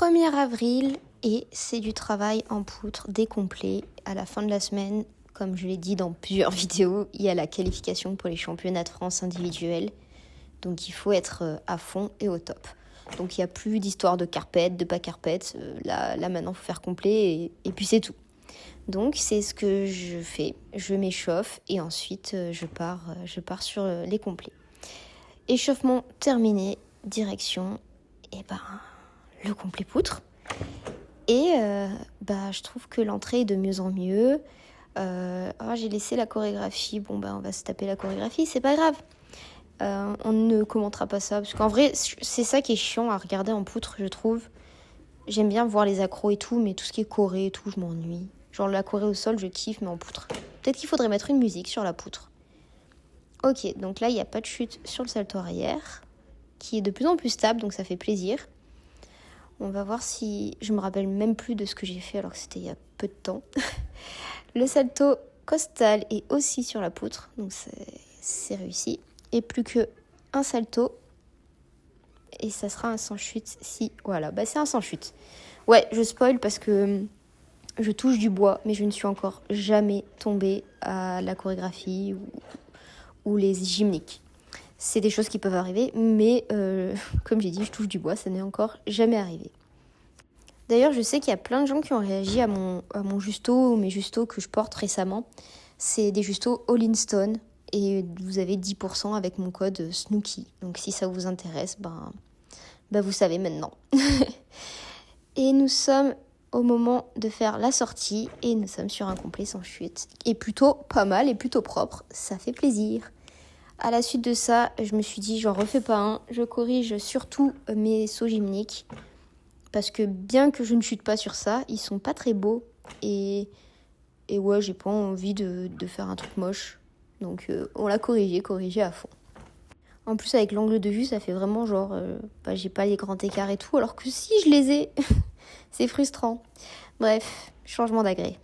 1er avril et c'est du travail en poutre dès complet. À la fin de la semaine, comme je l'ai dit dans plusieurs vidéos, il y a la qualification pour les championnats de France individuels. Donc il faut être à fond et au top. Donc il n'y a plus d'histoire de carpette, de pas carpette. Là maintenant, il faut faire complet et puis c'est tout. Donc c'est ce que je fais. Je m'échauffe et ensuite je pars sur les complets. Échauffement terminé, direction le complet poutre. Et je trouve que l'entrée est de mieux en mieux. J'ai laissé la chorégraphie. On va se taper la chorégraphie, c'est pas grave. On ne commentera pas ça. Parce qu'en vrai, c'est ça qui est chiant à regarder en poutre, je trouve. J'aime bien voir les accros et tout, mais tout ce qui est choré et tout, je m'ennuie. Genre la choré au sol, je kiffe, mais en poutre. Peut-être qu'il faudrait mettre une musique sur la poutre. Ok, donc là, il n'y a pas de chute sur le salto arrière, qui est de plus en plus stable, donc ça fait plaisir. On va voir si... Je me rappelle même plus de ce que j'ai fait, alors que c'était il y a peu de temps. Le salto costal est aussi sur la poutre, donc c'est réussi. Et plus qu'un salto, et ça sera un sans chute si... Voilà, c'est un sans chute. Ouais, je spoil parce que je touche du bois, mais je ne suis encore jamais tombée à la chorégraphie ou les gymniques. C'est des choses qui peuvent arriver, mais comme j'ai dit, je touche du bois, ça n'est encore jamais arrivé. D'ailleurs, je sais qu'il y a plein de gens qui ont réagi à mon justo ou mes justos que je porte récemment. C'est des justos All in Stone et vous avez 10% avec mon code Snooki. Donc si ça vous intéresse, vous savez maintenant. Et nous sommes au moment de faire la sortie et nous sommes sur un complet sans chute. Et plutôt pas mal et plutôt propre, ça fait plaisir. À la suite de ça, je me suis dit, j'en refais pas un. Je corrige surtout mes sauts gymniques. Parce que bien que je ne chute pas sur ça, ils sont pas très beaux. Et ouais, j'ai pas envie de faire un truc moche. Donc on l'a corrigé à fond. En plus, avec l'angle de vue, ça fait vraiment genre... j'ai pas les grands écarts et tout. Alors que si je les ai, c'est frustrant. Bref, changement d'agré.